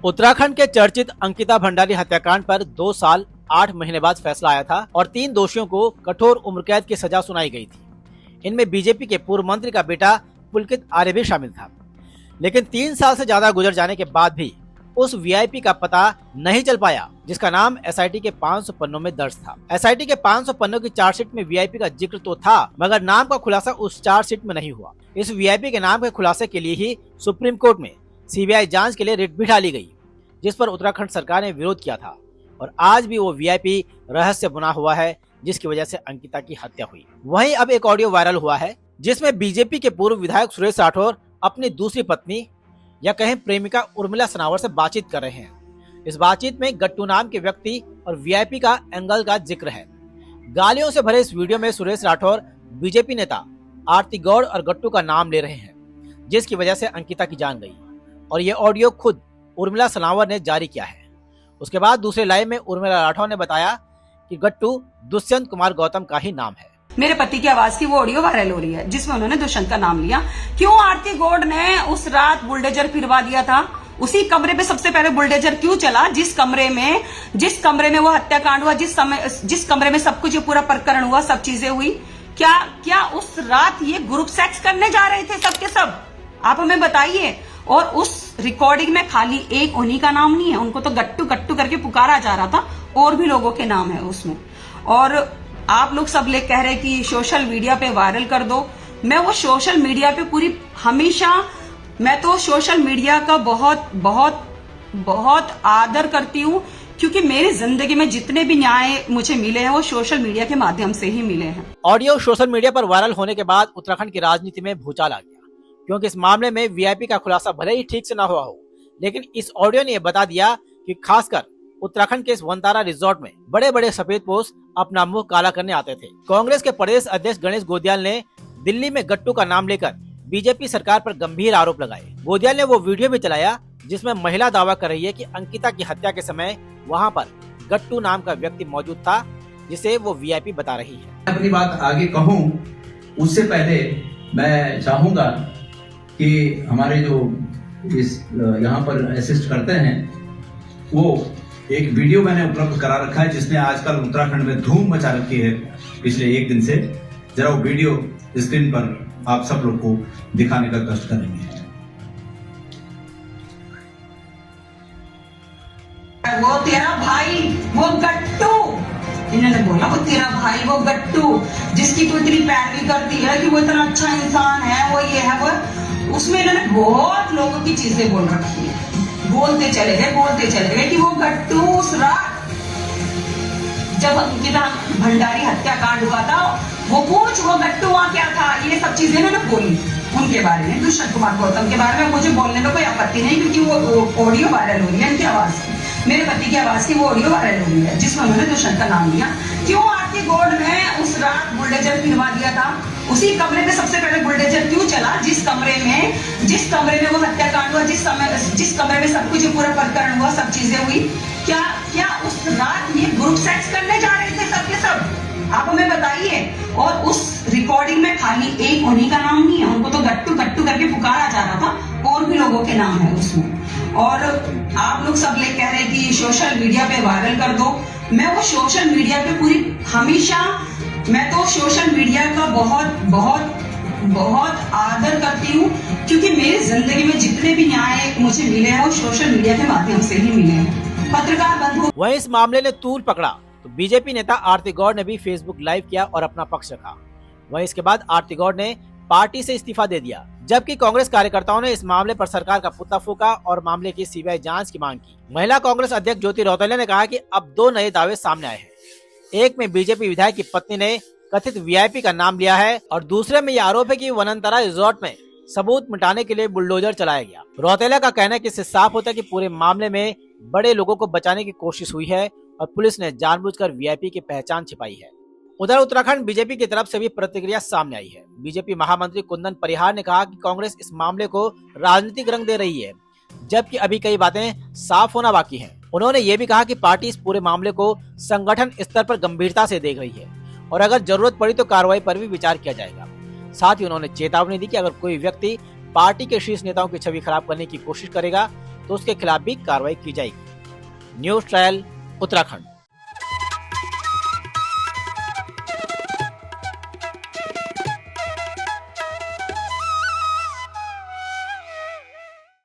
उत्तराखंड के चर्चित अंकिता भंडारी हत्याकांड पर 2 साल 8 महीने बाद फैसला आया था और 3 दोषियों को कठोर उम्र कैद की सजा सुनाई गई थी। इनमें बीजेपी के पूर्व मंत्री का बेटा पुलकित आर्य भी शामिल था। लेकिन 3 साल से ज्यादा गुजर जाने के बाद भी उस वीआईपी का पता नहीं चल पाया जिसका नाम एसआईटी के 500 पन्नों में दर्ज था। एसआईटी के 500 पन्नों की चार्जशीट में वीआईपी का जिक्र तो था, मगर नाम का खुलासा उस चार्जशीट में नहीं हुआ। इस वीआईपी के नाम के खुलासे के लिए ही सुप्रीम कोर्ट में सीबीआई जांच के लिए रिट भी डाली गई, जिस पर उत्तराखंड सरकार ने विरोध किया था और आज भी वो वीआईपी रहस्य बुना हुआ है जिसकी वजह से अंकिता की हत्या हुई। वहीं अब एक ऑडियो वायरल हुआ है जिसमें बीजेपी के पूर्व विधायक सुरेश राठौर अपनी दूसरी पत्नी या कहें प्रेमिका उर्मिला सनावर से बातचीत कर रहे हैं। इस बातचीत में गट्टू नाम के व्यक्ति और वीआईपी का एंगल का जिक्र है। गालियों से भरे इस वीडियो में सुरेश राठौर बीजेपी नेता आरती गौड़ और गट्टू का नाम ले रहे हैं, जिसकी वजह से अंकिता की जान गई और ये ऑडियो खुद उर्मिला सनावर ने जारी किया है। उसके बाद दूसरे लाइव में उर्मिला राठौर ने बताया कि गट्टू दुष्यंत कुमार गौतम का ही नाम है। मेरे पति की आवाज की वो ऑडियो वायरल हो रही है जिसमें उन्होंने दुष्यंत का नाम लिया। क्यों आरती गौड़ ने उस रात बुलडोजर फिरवा दिया था? उसी कमरे पे सबसे पहले बुलडोजर क्यों चला जिस कमरे में वो हत्याकांड हुआ, जिस कमरे में सब कुछ पूरा प्रकरण हुआ, सब चीजें हुई? क्या उस रात ये ग्रुप सेक्स करने जा रहे थे सबके सब? आप हमें बताइए। और उस रिकॉर्डिंग में खाली एक उन्हीं का नाम नहीं है, उनको तो गट्टू गट्टू करके पुकारा जा रहा था, और भी लोगों के नाम है उसमें। और आप लोग सब कह रहे कि सोशल मीडिया पे वायरल कर दो। मैं वो सोशल मीडिया पे मैं तो सोशल मीडिया का बहुत बहुत बहुत आदर करती हूँ, क्योंकि मेरी जिंदगी में जितने भी न्याय मुझे मिले हैं वो सोशल मीडिया के माध्यम से ही मिले हैं। ऑडियो सोशल मीडिया पर वायरल होने के बाद उत्तराखंड की राजनीति में भूचाल आ गया, क्योंकि इस मामले में वीआईपी का खुलासा भले ही ठीक से ना हुआ हो, लेकिन इस ऑडियो ने यह बता दिया कि खासकर उत्तराखंड के इस वनतारा रिजॉर्ट में बड़े बड़े सफेद पोष अपना मुंह काला करने आते थे। कांग्रेस के प्रदेश अध्यक्ष गणेश गोदियाल ने दिल्ली में गट्टू का नाम लेकर बीजेपी सरकार पर गंभीर आरोप लगाए। गोदियाल ने वो वीडियो भी चलाया जिसमें महिला दावा कर रही है कि अंकिता की हत्या के समय वहां पर गट्टू नाम का व्यक्ति मौजूद था, जिसे वो वीआईपी बता रही है। अपनी बात आगे कहूं उससे पहले मैं चाहूंगा कि हमारे जो इस यहाँ पर असिस्ट करते हैं वो एक वीडियो मैंने उपलब्ध करा रखा है जिसने आजकल उत्तराखंड में धूम मचा रखी है पिछले 1 दिन से। जरा वो वीडियो स्क्रीन पर आप सब लोग को दिखाने का कष्ट करेंगे। वो तेरा भाई वो गट्टू, इन्होंने बोला वो तेरा भाई वो गट्टू, जिसकी तू इतनी पैरवी करती है कि वो इतना अच्छा इंसान है, वो ये है वो। उसमें इन्होंने बहुत लोगों की चीजें बोल रखी है। बोलते चले गए कि वो गट्टू उस रात जब अंकिता भंडारी हत्याकांड हुआ था वो गट्टू वहां क्या था, ये सब चीजें इन्होंने बोली उनके बारे में। दुष्यंत कुमार गौतम के बारे में मुझे बोलने में कोई आपत्ति नहीं, क्योंकि वो ऑडियो वायरल हो रही है इनकी आवाज की, मेरे पति की आवाज की वो ऑडियो वायरल हो रही है जिसमें उन्होंने दुष्यंत का नाम लिया। क्यों आरती गौड़ ने उस रात बुलडोजर फिरवा दिया था? उसी कमरे में सबसे पहले बुलडोजर क्यों चला जिस कमरे में वो हत्याकांड हुआ, जिस कमरे में सब कुछ पूरा प्रकरण हुआ, सब चीजें हुई? क्या उस रात ये ग्रुप सेक्स करने जा रहे थे सबके सब? आप हमें बताइए। और उस रिकॉर्डिंग में खाली एक उन्हीं का नाम नहीं है, उनको तो गट्टू गट्टू करके पुकारा जा रहा था, और भी लोगों के नाम है उसमें। और आप लोग सब कह रहे कि सोशल मीडिया पे वायरल कर दो। मैं वो सोशल मीडिया पे मैं तो सोशल मीडिया का बहुत बहुत बहुत आदर करती हूँ, क्योंकि मेरी जिंदगी में जितने भी न्याय मुझे मिले हैं वो सोशल मीडिया के माध्यम से ही मिले हैं। पत्रकार बंधु वहीं इस मामले ने तूल पकड़ा तो बीजेपी नेता आरती गौड़ ने भी फेसबुक लाइव किया और अपना पक्ष रखा। वहीं इसके बाद आरती गौड़ ने पार्टी से इस्तीफा दे दिया, जबकि कांग्रेस कार्यकर्ताओं ने इस मामले पर सरकार का पुतला फूका और मामले की सीबीआई जांच की मांग की। महिला कांग्रेस अध्यक्ष ज्योति रौतेला ने कहा कि अब 2 नए दावे सामने आए हैं। एक में बीजेपी विधायक की पत्नी ने कथित वीआईपी का नाम लिया है और दूसरे में यह आरोप है कि वनतारा रिजॉर्ट में सबूत मिटाने के लिए बुलडोजर चलाया गया। रौतेला का कहना है कि इससे साफ होता है कि पूरे मामले में बड़े लोगों को बचाने की कोशिश हुई है और पुलिस ने जानबूझकर वीआईपी की पहचान छिपाई है। उधर उत्तराखंड बीजेपी की तरफ से भी प्रतिक्रिया सामने आई है। बीजेपी महामंत्री कुंदन परिहार ने कहा कि कांग्रेस इस मामले को राजनीतिक रंग दे रही है, जबकि अभी कई बातें साफ होना बाकी हैं। उन्होंने ये भी कहा कि पार्टी इस पूरे मामले को संगठन स्तर पर गंभीरता से देख रही है और अगर जरूरत पड़ी तो कार्रवाई पर भी विचार किया जाएगा। साथ ही उन्होंने चेतावनी दी कि अगर कोई व्यक्ति पार्टी के शीर्ष नेताओं की छवि खराब करने की कोशिश करेगा तो उसके खिलाफ भी कार्रवाई की जाएगी। News trial Uttarakhand.